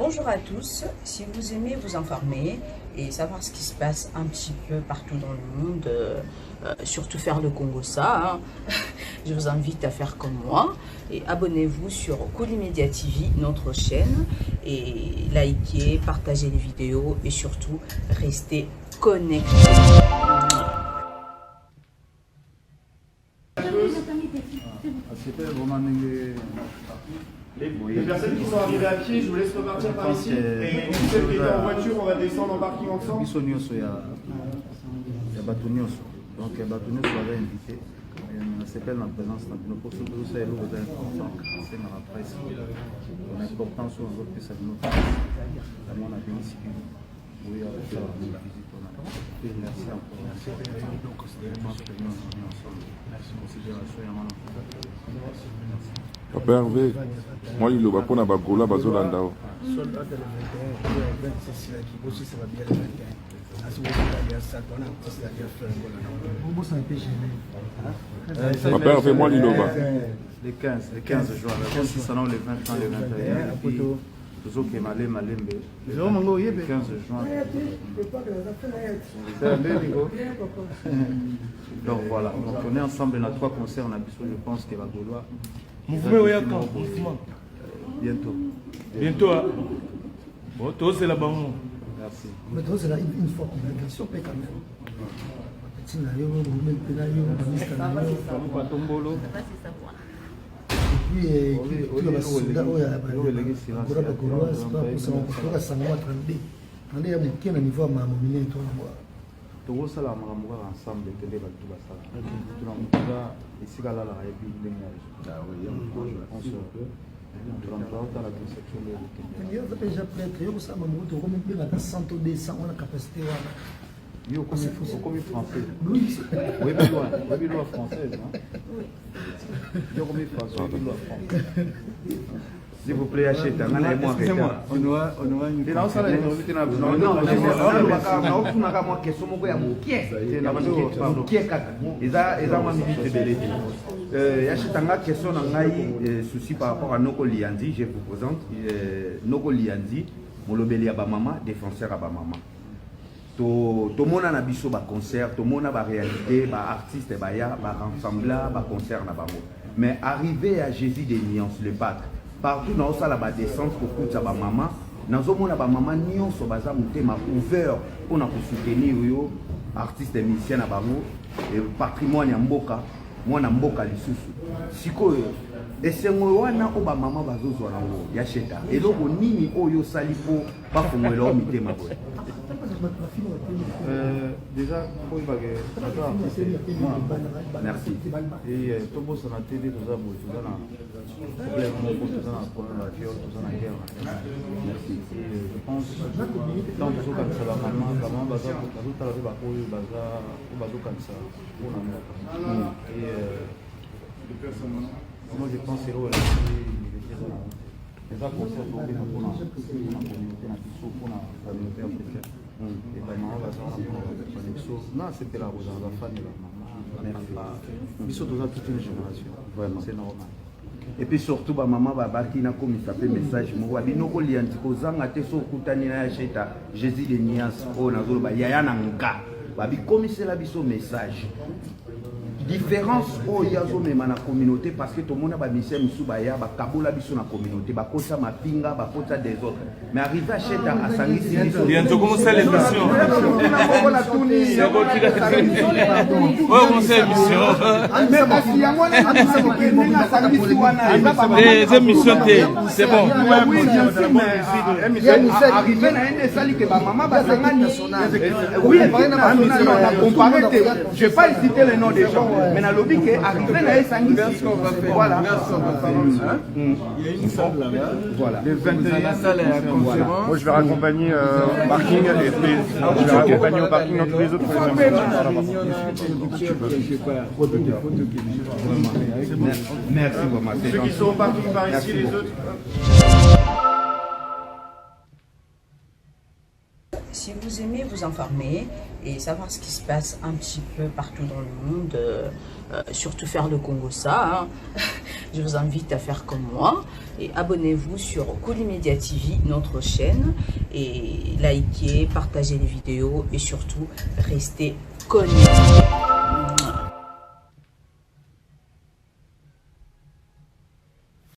Bonjour à tous, si vous aimez vous informer et savoir ce qui se passe un petit peu partout dans le monde, surtout faire le Congo ça, je vous invite à faire comme moi et abonnez-vous sur Colimedia TV, notre chaîne, et likez, partagez les vidéos et surtout restez connectés. Les personnes qui sont arrivées à pied, je vous laisse repartir par ici. Et celles qui étaient en voiture, on va descendre en parking ensemble. Donc il y a Batonio qui avait invité. On s'appelle en présence de nos postes de l'OCL ou de c'est dans la presse. On a important sur un autre que ça nous fait. La mon a bien ici. Oui, on va faire la visite. Merci encore. Donc c'est Papa Hervé, moi il va pas na bagola bazolanda. Papa Hervé, moi il va. Les 15 jours, ça non les 20 ans, les 21. Puis toujours qui est malé malembe. Le 15 juin. Donc voilà, donc on est ensemble dans 3 concerts, on a je pense qu'il va vouloir. Mouvement, bientôt. bientôt. Bon, toi c'est là-bas. Merci. Mais toi c'est là une fois qu'on a question quand même. Tout ça là, on va ensemble télé va tout ça. Tout le monde va ici là là et puis les gars. Ah oui, on se dans la conception de il déjà prêtre, il y a ça maman to comme bien à 100 200 on a capacité là. Yo comme français. Oui. Oui, mais loi française hein. Oui. Yo comme français, loi française. S'il vous plaît, achetez. Excusez-moi, on doit une. Non, souci par rapport à Noko Liandi, je vous présente Noko Liandi, Molobeli Abamama, défenseur Abamama. Tout le monde a biso ba concert, tout le monde a ba réalité, ba artiste, ba ya, ba ensemble, ba concert na bango. Mais arrivé à Jésus des Nuances, le pâtre, partout dans ça la descente pour toute sa maman, dans ce monde la maman nyonso baza mutema ouvert pour na soutenir yo artiste et musicien na bango et patrimoine ya mboka, mwana mboka lisusu. Sikoyo esengo wana o ba mama bazozwa nango ya sheta. Eloko nini oyo sali po ba fongwela mitema boye. Déjà, merci. Et tout le monde s'en a télé, tout ça, merci. Je pense que tant que ça va maman, moi je pense que les gens conservent pour la communauté africaine. Non, c'était la rose, la famille. Ils sont dans toute une génération. Vraiment, c'est normal. Et puis surtout, maman babaki na comme ça fait message. Moi, binoko lianti ko zanga te so kutani na cheta Jésus de Nias o na zolo ba yaya na nga. Babi comme c'est la biso message. Différence au yazo même na communauté parce que tout le monde a misé musubaya ba kabola biso na communauté ba kosa mapinga ba kosa des autres mais arrivé à cheta à sangisi Bientôt commencer l'émission. Les émissions c'est bon. Arrivé na une salle que ba maman ba sangani. Oui, je vais pas citer le nom des gens. Mais dans le lobby qui est arrivé là, il s'engage. Voilà. Il y a une salle là-bas. Voilà. Le 21 salle est à conférence. Moi je vais raccompagner parking et puis je vais raccompagner au parking dans tous les autres. Merci vraiment. Ceux qui sont au parking par ici, les autres. Si vous aimez vous informer et savoir ce qui se passe un petit peu partout dans le monde, surtout faire le Congo-ça, hein. Je vous invite à faire comme moi et abonnez-vous sur Koulimedia TV, notre chaîne, et likez, partagez les vidéos et surtout restez connectés.